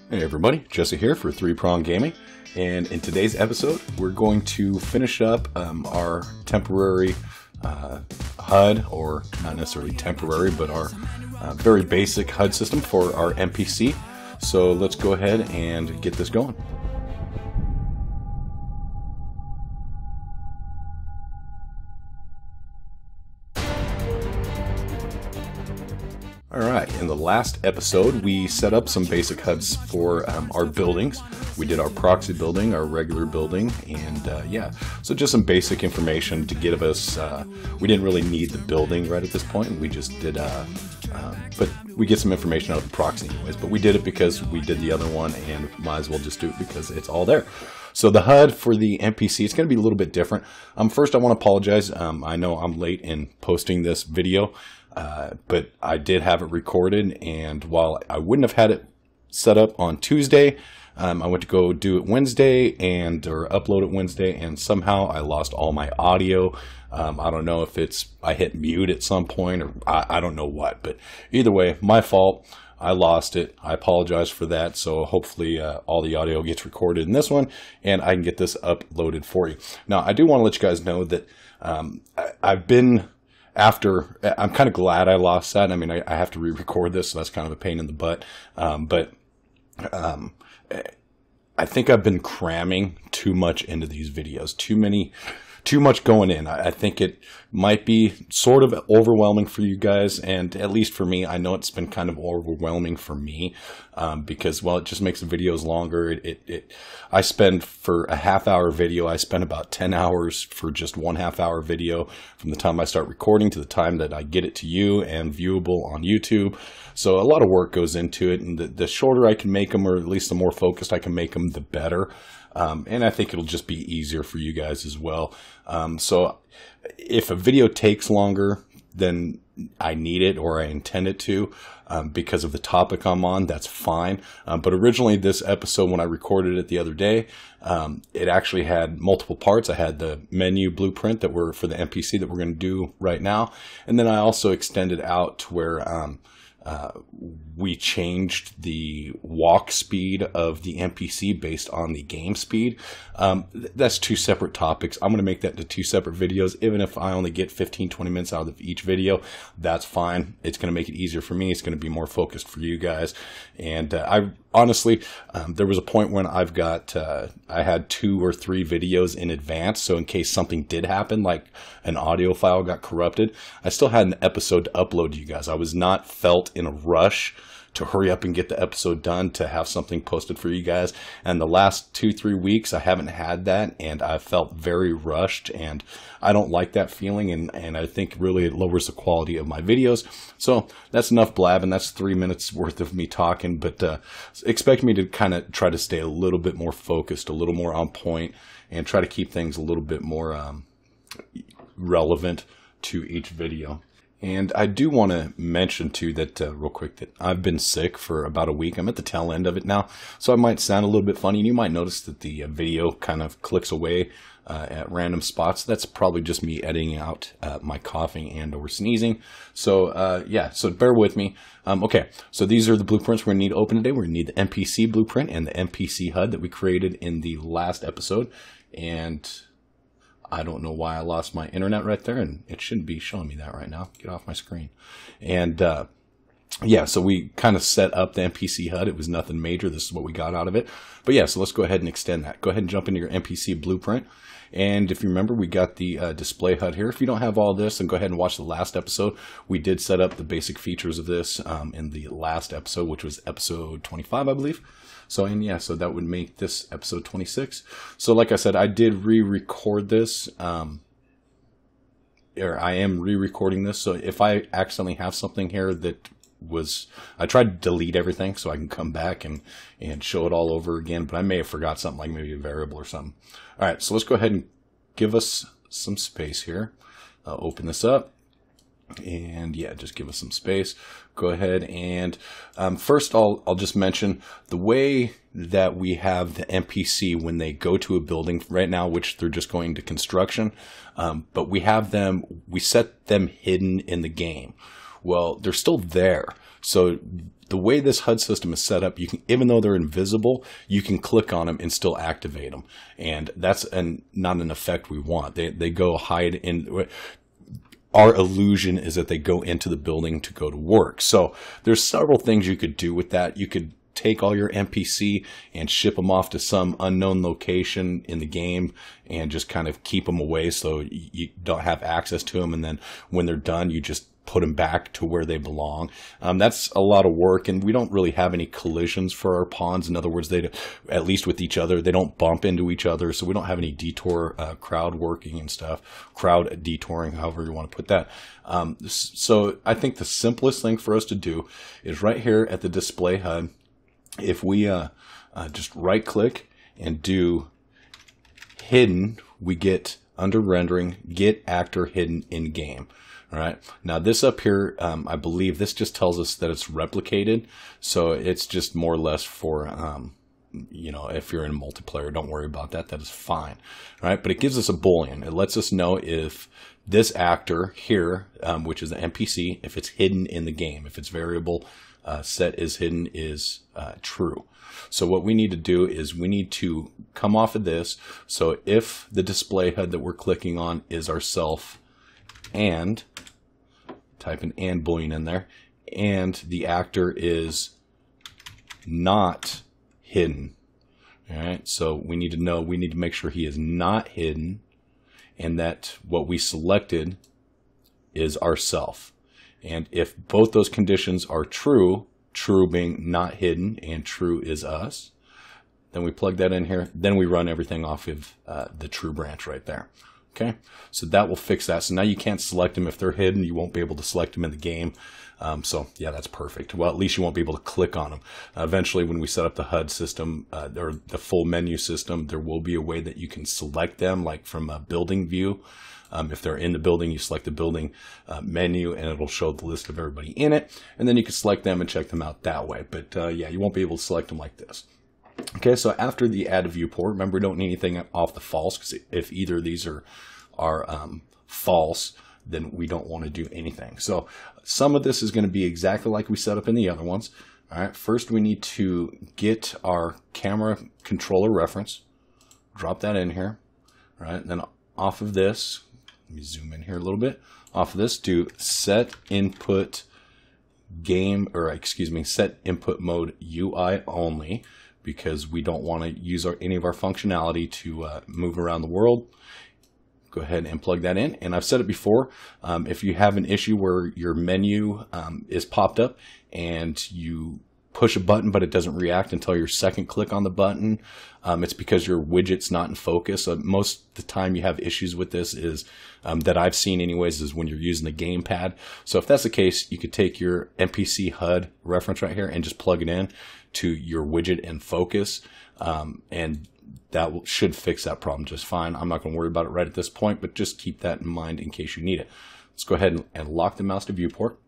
Hey everybody, Jesse here for 3Prong Gaming, and in today's episode we're going to finish up our temporary HUD, or not necessarily temporary, but our very basic HUD system for our NPC. So let's go ahead and get this going. Alright, in the last episode we set up some basic HUDs for our buildings. We did our proxy building, our regular building, and yeah, so just some basic information to give us, we didn't really need the building right at this point, we just did, but we get some information out of the proxy anyways, but we did it because we did the other one and might as well just do it because it's all there. So the HUD for the NPC, it's going to be a little bit different. First I want to apologize, I know I'm late in posting this video. But I did have it recorded, and while I wouldn't have had it set up on Tuesday, I went to go do it Wednesday or upload it Wednesday, and somehow I lost all my audio. I don't know if I hit mute at some point, or I don't know what, but either way, my fault. I lost it. I apologize for that. So hopefully all the audio gets recorded in this one, and I can get this uploaded for you. Now, I do want to let you guys know that I've been... I'm kind of glad I lost that. I mean, I have to re-record this, so that's kind of a pain in the butt. But I think I've been cramming too much into these videos. Too much going in. I think it might be sort of overwhelming for you guys, and at least for me, I know it's been kind of overwhelming for me because, well, it just makes the videos longer. I spend, for a half-hour video, I spend about 10 hours for just one half-hour video from the time I start recording to the time that I get it to you and viewable on YouTube. So a lot of work goes into it, and the shorter I can make them, or at least the more focused I can make them, the better. And I think it'll just be easier for you guys as well. So if a video takes longer than I need it or I intend it to, because of the topic I'm on, that's fine. But originally this episode, when I recorded it the other day, it actually had multiple parts. I had the menu blueprint that were for the NPC that we're going to do right now. And then I also extended out to where, we changed the walk speed of the NPC based on the game speed. That's two separate topics. I'm going to make that into two separate videos. Even if I only get 15-20 minutes out of each video, that's fine. It's going to make it easier for me. It's going to be more focused for you guys. And I honestly, there was a point when I had 2 or 3 videos in advance. So in case something did happen, like an audio file got corrupted, I still had an episode to upload to you guys. I was not felt in a rush to hurry up and get the episode done to have something posted for you guys. And the last 2-3 weeks, I haven't had that, and I felt very rushed, and I don't like that feeling, and I think really it lowers the quality of my videos. So that's enough blabbing. That's 3 minutes worth of me talking, but expect me to kind of try to stay a little bit more focused, a little more on point, and try to keep things a little bit more relevant to each video. And I do want to mention, too, that real quick, that I've been sick for about a week. I'm at the tail end of it now, so I might sound a little bit funny. And you might notice that the video kind of clicks away at random spots. That's probably just me editing out my coughing and or sneezing. So, yeah, so bear with me. Okay, so these are the blueprints we're going to need to open today. We're going to need the NPC blueprint and the NPC HUD that we created in the last episode. And I don't know why I lost my internet right there, and it shouldn't be showing me that right now. Get off my screen. And yeah, so we kind of set up the NPC HUD. It was nothing major. This is what we got out of it. But yeah, so let's go ahead and extend that. Go ahead and jump into your NPC blueprint. And if you remember, we got the display HUD here. If you don't have all this, then go ahead and watch the last episode. We did set up the basic features of this in the last episode, which was episode 25, I believe. So, and yeah, so that would make this episode 26. So like I said, I did re-record this, or I am re-recording this. So if I accidentally have something here that I tried to delete everything so I can come back and show it all over again, but I may have forgot something, like maybe a variable or something. All right, so let's go ahead and give us some space here. Open this up. And yeah, just give us some space. Go ahead and first I'll just mention the way that we have the NPC when they go to a building right now, which they're just going to construction, but we set them hidden in the game. Well, they're still there. So the way this HUD system is set up, you can, even though they're invisible, you can click on them and still activate them. And that's not an effect we want. They go hide in. Our illusion is that they go into the building to go to work. So there's several things you could do with that. You could take all your NPC and ship them off to some unknown location in the game and just kind of keep them away so you don't have access to them. And then when they're done, you just put them back to where they belong. That's a lot of work, and we don't really have any collisions for our pawns. In other words, they, at least with each other, they don't bump into each other, so we don't have any detour crowd working and stuff, crowd detouring, however you want to put that. So I think the simplest thing for us to do is right here at the display HUD, if we just right click and do hidden, we get under rendering, get actor hidden in game. All right. Now this up here, I believe this just tells us that it's replicated. So it's just more or less for, you know, if you're in multiplayer, don't worry about that. That is fine. All right. But it gives us a Boolean. It lets us know if this actor here, which is the NPC, if it's hidden in the game, if its variable set is hidden is true. So what we need to do is we need to come off of this. So if the display HUD that we're clicking on is ourself, and type an and Boolean in there, and the actor is not hidden. All right, so we need to make sure he is not hidden, and that what we selected is ourself. And if both those conditions are true, true being not hidden and true is us, then we plug that in here, then we run everything off of the true branch right there. Okay, so that will fix that. So now you can't select them if they're hidden. You won't be able to select them in the game. So yeah, that's perfect. Well, at least you won't be able to click on them. Eventually, when we set up the HUD system or the full menu system, there will be a way that you can select them, like from a building view. If they're in the building, you select the building menu, and it'll show the list of everybody in it. And then you can select them and check them out that way. But yeah, you won't be able to select them like this. Okay, so after the add viewport, remember, we don't need anything off the false, because if either of these are false, then we don't want to do anything. So some of this is going to be exactly like we set up in the other ones. All right, first we need to get our camera controller reference, drop that in here. All right, then off of this, let me zoom in here a little bit. Off of this, do set input game, or excuse me, set input mode UI only, because we don't want to use any of our functionality to move around the world. Go ahead and plug that in. And I've said it before, if you have an issue where your menu is popped up and you push a button but it doesn't react until your second click on the button, it's because your widget's not in focus. Most of the time you have issues with this is, that I've seen anyways, is when you're using the gamepad. So if that's the case, you could take your NPC HUD reference right here and just plug it in to your widget in focus, and that should fix that problem just fine. I'm not going to worry about it right at this point, but just keep that in mind in case you need it. Let's go ahead and lock the mouse to viewport.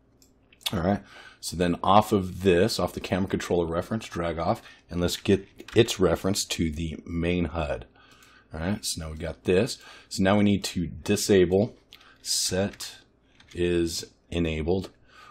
All right, so then off of this, off the camera controller reference, drag off, and let's get its reference to the main HUD. All right, so now we got this. So now we need to disable set is enabled.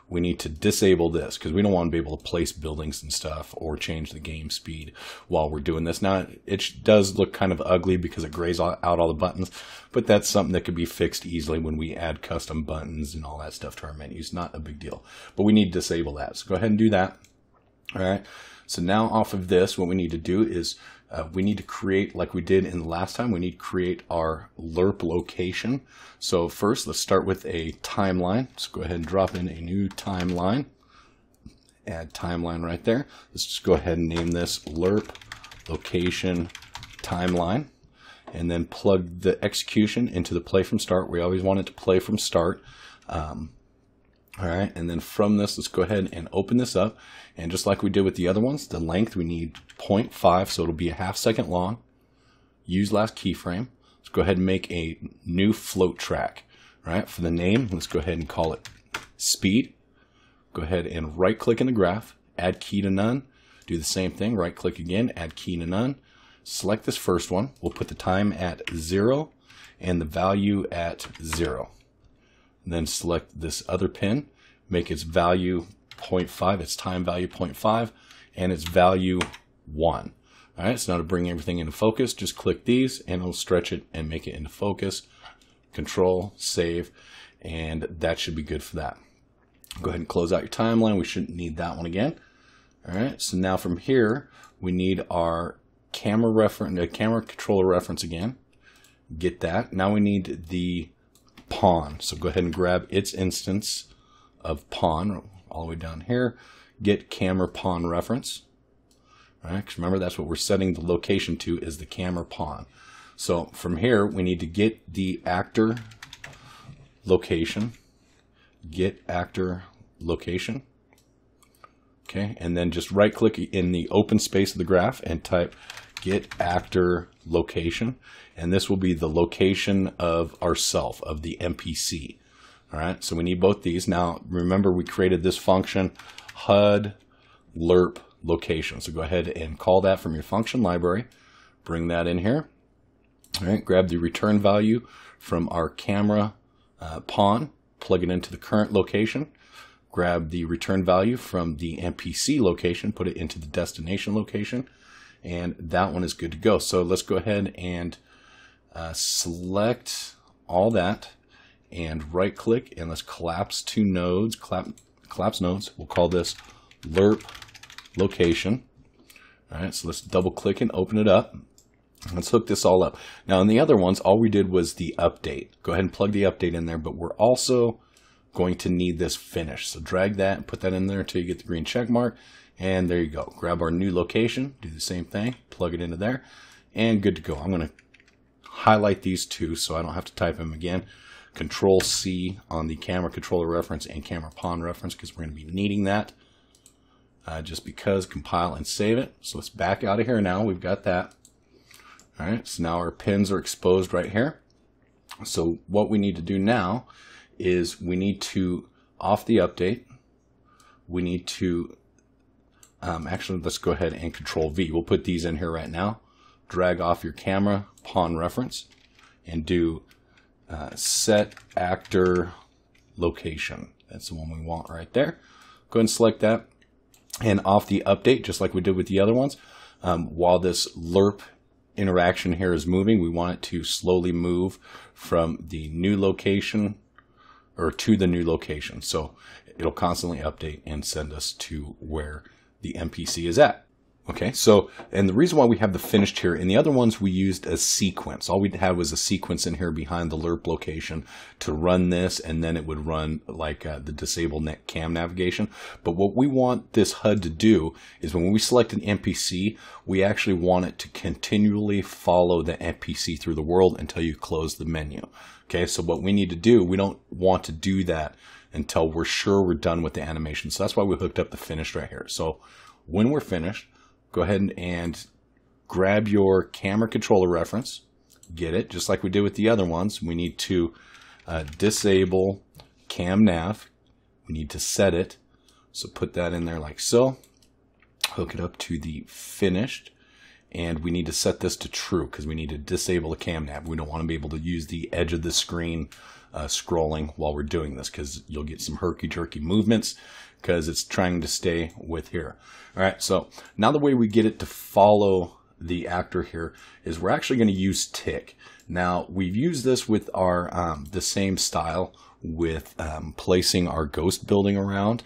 We need to disable this because we don't want to be able to place buildings and stuff or change the game speed while we're doing this. Now, it does look kind of ugly because it grays out all the buttons, but that's something that could be fixed easily when we add custom buttons and all that stuff to our menus. Not a big deal, but we need to disable that. So go ahead and do that. All right. So now off of this, what we need to do is we need to create, like we did in the last time, we need to create our LERP location. So first, let's start with a timeline. Let's go ahead and drop in a new timeline. Add timeline right there. Let's just go ahead and name this LERP location timeline. And then plug the execution into the play from start. We always want it to play from start. All right, and then from this, let's go ahead and open this up. And just like we did with the other ones, the length, we need 0.5, so it'll be a ½ second long. Use last keyframe. Let's go ahead and make a new float track. All right, for the name, let's go ahead and call it speed. Go ahead and right click in the graph, add key to none. Do the same thing, right click again, add key to none. Select this first one. We'll put the time at 0 and the value at 0. And then select this other pin, make its value 0.5, it's time value 0.5, and it's value 1. All right, so now to bring everything into focus, just click these and it'll stretch it and make it into focus. Control, save, and that should be good for that. Go ahead and close out your timeline. We shouldn't need that one again. All right, so now from here, we need our camera controller reference again. Get that. Now we need the pawn. So go ahead and grab its instance of pawn all the way down here. Get camera pawn reference. All right, 'cause remember that's what we're setting the location to, is the camera pawn. So from here, we need to get the actor location. Get actor location. Okay, and then just right click in the open space of the graph and type get actor location. And this will be the location of ourself, of the NPC. All right, so we need both these. Now, remember we created this function, HUD lerp location. So go ahead and call that from your function library. Bring that in here. All right, grab the return value from our camera pawn, plug it into the current location. Grab the return value from the NPC location, put it into the destination location, and that one is good to go. So let's go ahead and select all that and right click, and let's collapse two nodes, collapse nodes. We'll call this lerp location. All right, so let's double click and open it up. Let's hook this all up. Now in the other ones, all we did was the update. Go ahead and plug the update in there, but we're also going to need this finish. So drag that and put that in there until you get the green check mark. And there you go. Grab our new location, do the same thing, plug it into there, and good to go. I'm going to highlight these two so I don't have to type them again. Control C on the camera controller reference and camera pawn reference, because we're going to be needing that. Just because, compile and save it. So let's back out of here now. We've got that. All right, so now our pins are exposed right here. So what we need to do now is we need to off the update. We need to actually, let's go ahead and Control V. We'll put these in here right now. Drag off your camera pawn reference and do set actor location. That's the one we want right there. Go ahead and select that, and off the update, just like we did with the other ones. While this lerp interaction here is moving, we want it to slowly move from the new location or to the new location. So it'll constantly update and send us to where the NPC is at. Okay, so, and the reason why we have the finished here, in the other ones we used a sequence. All we had was a sequence in here behind the lerp location to run this, and then it would run like the disable cam navigation. But what we want this HUD to do is when we select an NPC, we actually want it to continually follow the NPC through the world until you close the menu. Okay, so what we need to do, we don't want to do that until we're sure we're done with the animation. So that's why we hooked up the finished right here. So when we're finished, go ahead and grab your camera controller reference, get it, just like we did with the other ones. We need to disable cam nav. We need to set it. So put that in there like so. Hook it up to the finished. And we need to set this to true because we need to disable the cam nav. We don't want to be able to use the edge of the screen scrolling while we're doing this, because you'll get some herky-jerky movements because it's trying to stay with here. All right, so now the way we get it to follow the actor here is we're actually going to use tick. Now, we've used this with our the same style with placing our ghost building around.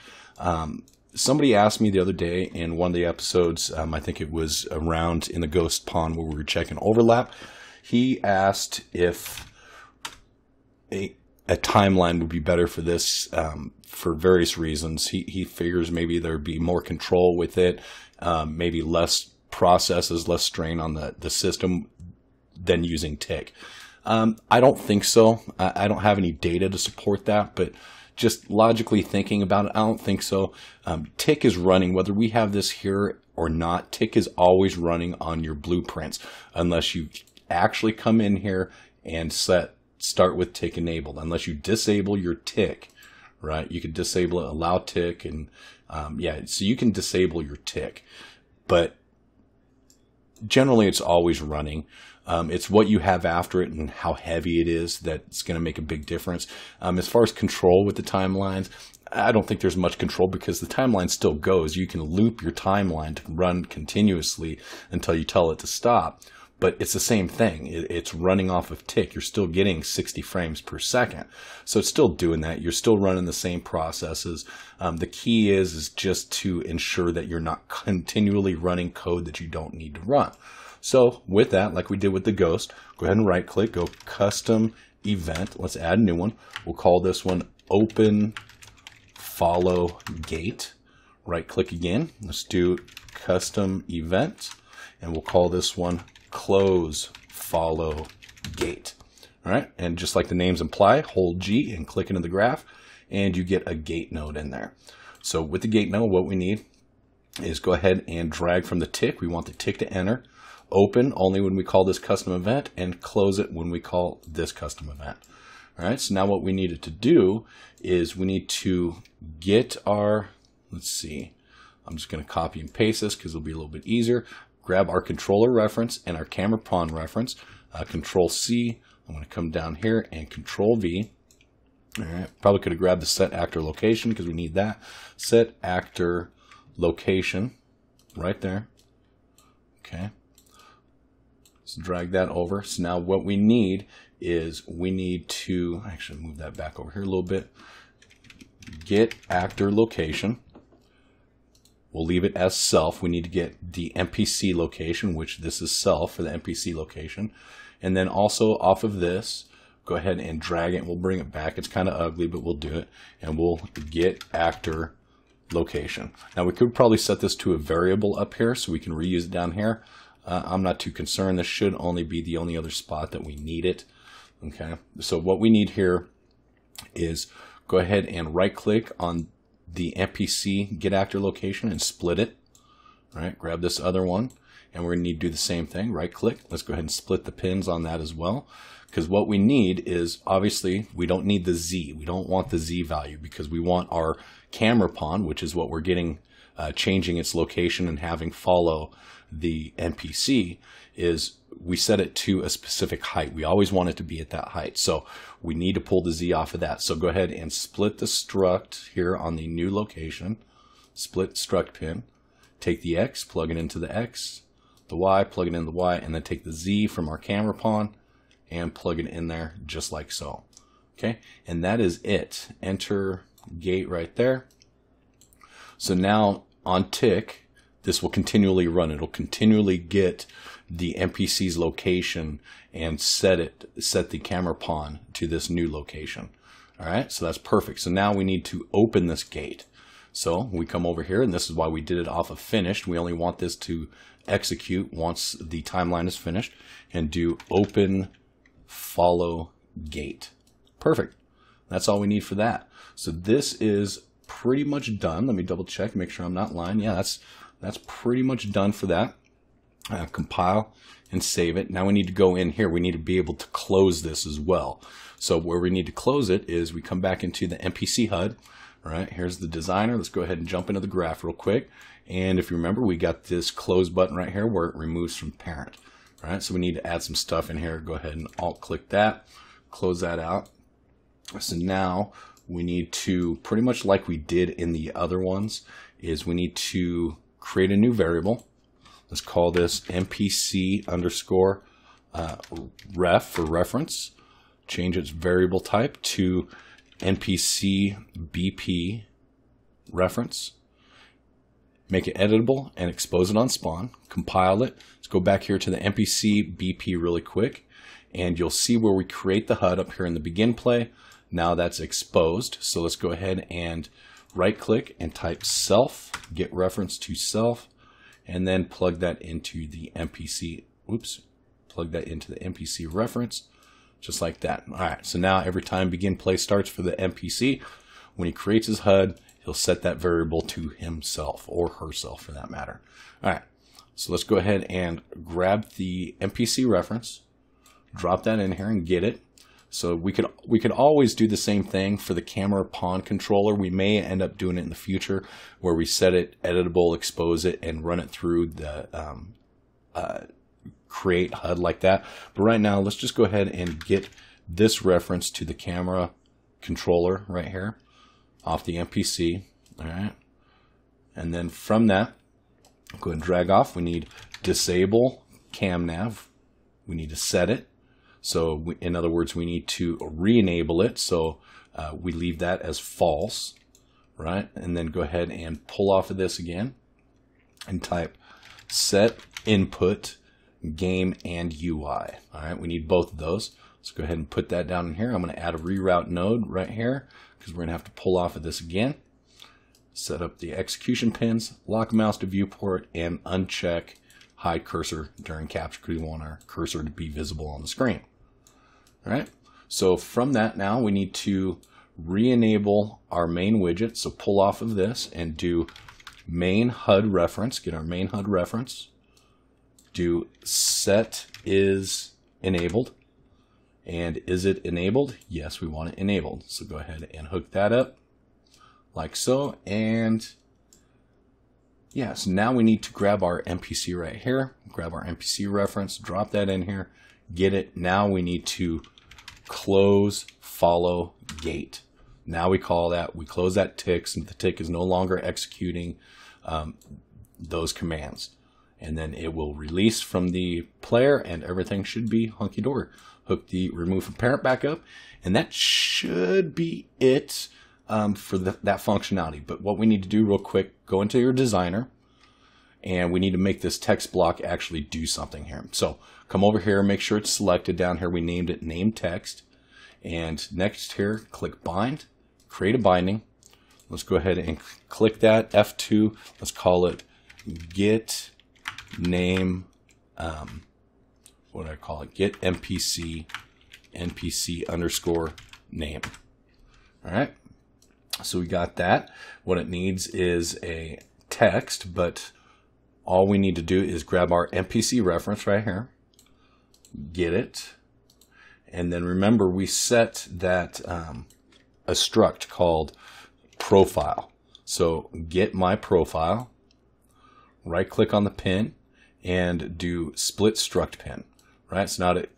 Somebody asked me the other day in one of the episodes, I think it was around in the ghost pond where we were checking overlap. He asked if a timeline would be better for this for various reasons. He figures maybe there'd be more control with it, maybe less processes, less strain on the system than using tick. I don't think so. I don't have any data to support that, but just logically thinking about it, I don't think so. Tick is running, whether we have this here or not, tick is always running on your blueprints unless you actually come in here and start with tick enabled. Unless you disable your tick, right? You can disable it, allow tick, and yeah, so you can disable your tick, but generally it's always running. It's what you have after it and how heavy it is that's going to make a big difference. As far as control with the timelines, I don't think there's much control because the timeline still goes. You can loop your timeline to run continuously until you tell it to stop. But it's the same thing. It's running off of tick. You're still getting 60 frames per second. So it's still doing that. You're still running the same processes. The key is just to ensure that you're not continually running code that you don't need to run. So with that, like we did with the Ghost, go ahead and right click, go custom event. Let's add a new one. We'll call this one open follow gate. Right click again. Let's do custom event, and we'll call this one close follow gate. All right, and just like the names imply, hold G and click into the graph, and you get a gate node in there. So with the gate node, what we need is go ahead and drag from the tick. We want the tick to enter. Open only when we call this custom event, and close it when we call this custom event. All right, so now what we needed to do is we need to get our, let's see, I'm just going to copy and paste this because it'll be a little bit easier. Grab our controller reference and our camera pawn reference, Control C. I'm going to come down here and Control V. All right, probably could have grabbed the set actor location because we need that. Set actor location right there. Okay. Let's drag that over. So now what we need is we need to actually move that back over here a little bit. Get actor location. We'll leave it as self. We need to get the NPC location, which this is self for the NPC location. And then also off of this, go ahead and drag it and we'll bring it back. It's kind of ugly, but we'll do it. And we'll get actor location. Now we could probably set this to a variable up here so we can reuse it down here. I'm not too concerned. This should only be the only other spot that we need it. Okay. So what we need here is go ahead and right click on the NPC get actor location and split it. All right, grab this other one, and we're going to need to do the same thing. Right click. Let's go ahead and split the pins on that as well, because what we need is, obviously, we don't need the Z. We don't want the Z value because we want our camera pawn, which is what we're getting, changing its location and having follow the NPC, is we set it to a specific height. We always want it to be at that height. So we need to pull the Z off of that. So go ahead and split the struct here on the new location. Split struct pin. Take the X, plug it into the X. The Y, plug it in the Y, and then take the Z from our camera pawn and plug it in there just like so. Okay, and that is it. Enter gate right there. So now on tick, this will continually run. It'll continually get the NPC's location and set the camera pawn to this new location. All right, so that's perfect. So now we need to open this gate. So we come over here, and this is why we did it off of finished. We only want this to execute once the timeline is finished, and do open follow gate. Perfect. That's all we need for that. So this is pretty much done. Let me double check, make sure I'm not lying. Yeah, that's pretty much done for that. Compile and save it. Now we need to go in here. We need to be able to close this as well. So where we need to close it is we come back into the NPC HUD. All right, here's the designer. Let's go ahead and jump into the graph real quick. And if you remember, we got this close button right here where it removes from parent. All right, so we need to add some stuff in here. Go ahead and alt click that, close that out. So now we need to, pretty much like we did in the other ones, is we need to create a new variable. Let's call this NPC underscore ref for reference. Change its variable type to NPC BP reference. Make it editable and expose it on spawn. Compile it. Let's go back here to the NPC BP really quick, and you'll see where we create the HUD up here in the begin play. Now that's exposed. So let's go ahead and right click and type self, get reference to self, and then plug that into the NPC. Oops, plug that into the NPC reference, just like that. All right, so now every time begin play starts for the NPC, when he creates his HUD, he'll set that variable to himself or herself for that matter. All right, so let's go ahead and grab the NPC reference, drop that in here and get it. So we could always do the same thing for the camera pawn controller. We may end up doing it in the future where we set it editable, expose it, and run it through the create HUD like that. But right now, let's just go ahead and get this reference to the camera controller right here off the NPC. All right. And then from that, go ahead and drag off. We need disable cam nav. We need to set it. So in other words, we need to re-enable it. So we leave that as false, right? And then go ahead and pull off of this again and type set input game and UI. All right, we need both of those. Let's go ahead and put that down in here. I'm going to add a reroute node right here because we're going to have to pull off of this again. Set up the execution pins, lock mouse to viewport, and uncheck hide cursor during capture because we want our cursor to be visible on the screen. All right, so from that now we need to re-enable our main widget. So pull off of this and do main HUD reference, get our main HUD reference, do set is enabled. And is it enabled? Yes, we want it enabled. So go ahead and hook that up like so. And yeah, so now we need to grab our NPC right here, grab our NPC reference, drop that in here, get it. Now we need to close follow gate. Now we close that tick, and the tick is no longer executing those commands. And then it will release from the player and everything should be hunky-dory. Hook the remove from parent back up, and that should be it for that functionality. But what we need to do real quick, go into your designer, and we need to make this text block actually do something here. So come over here, make sure it's selected down here. We named it name text. And next here, click bind, create a binding. Let's go ahead and click that, F2. Let's call it get name, what do I call it? Get NPC underscore name. All right. So we got that. What it needs is a text, but all we need to do is grab our NPC reference right here, get it, and then remember we set that a struct called profile. So get my profile, right click on the pin, and do split struct pin. Right, so now it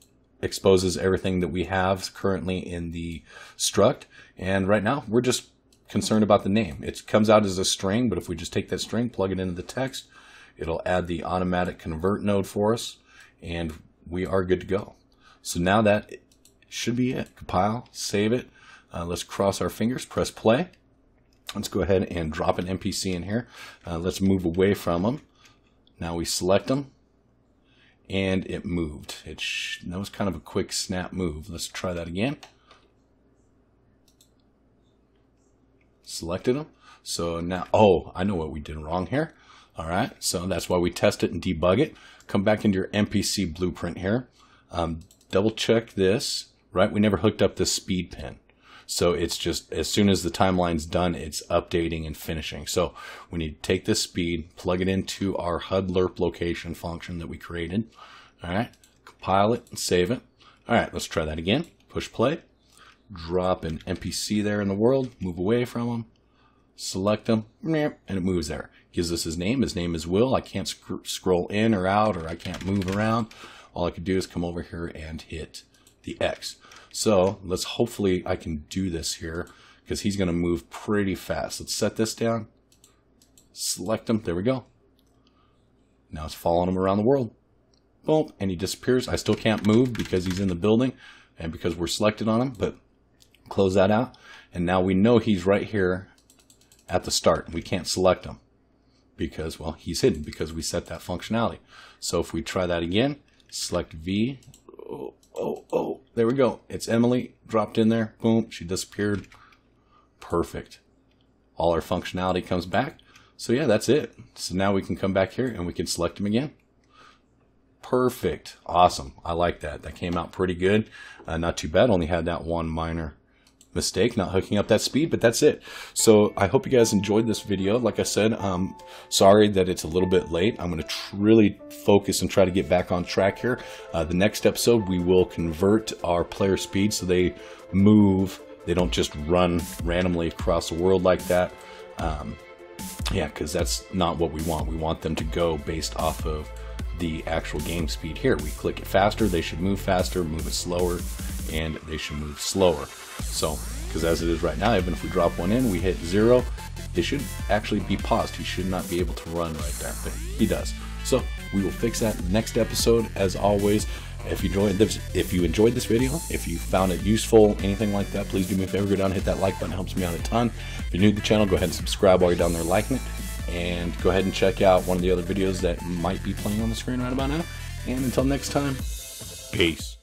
exposes everything that we have currently in the struct, and right now we're just concerned about the name. It comes out as a string, but if we just take that string, plug it into the text, it'll add the automatic convert node for us, and we are good to go. So now that should be it. Compile, save it. Let's cross our fingers, press play. Let's go ahead and drop an NPC in here. Let's move away from them. Now we select them, and it moved. That was kind of a quick snap move. Let's try that again. Selected them. So now, oh, I know what we did wrong here. All right, so that's why we test it and debug it. Come back into your NPC blueprint here. Double check this, right? We never hooked up this speed pin. So it's just, as soon as the timeline's done, it's updating and finishing. So we need to take this speed, plug it into our HUD lerp location function that we created. All right, compile it and save it. All right, let's try that again. Push play, drop an NPC there in the world, move away from them, select them, and it moves there. Gives us his name. His name is Will. I can't scroll in or out, or I can't move around. All I could do is come over here and hit the X. So let's hopefully I can do this here because he's going to move pretty fast. Let's set this down, select him. There we go. Now it's following him around the world. Boom, and he disappears. I still can't move because he's in the building and because we're selected on him, but close that out. And now we know he's right here at the start. We can't select him because, well, he's hidden because we set that functionality. So if we try that again, select V. Oh, there we go. It's Emily dropped in there. Boom, she disappeared. Perfect. All our functionality comes back. So yeah, that's it. So now we can come back here and we can select him again. Perfect. Awesome. I like that. That came out pretty good. Not too bad. Only had that one minor mistake, not hooking up that speed, but that's it. So I hope you guys enjoyed this video. Like I said, sorry that it's a little bit late. I'm going to really focus and try to get back on track here. The next episode, we will convert our player speed so they move. They don't just run randomly across the world like that. Yeah, because that's not what we want. We want them to go based off of the actual game speed here. We click it faster, they should move faster, move it slower, and they should move slower. So, because as it is right now, even if we drop one in, we hit 0, it should actually be paused. He should not be able to run right there, but he does. So we will fix that next episode. As always, if you enjoyed this video, if you found it useful, anything like that, please do me a favor, go down and hit that like button. It helps me out a ton. If you're new to the channel, go ahead and subscribe while you're down there liking it, and go ahead and check out one of the other videos that might be playing on the screen right about now. And until next time, peace.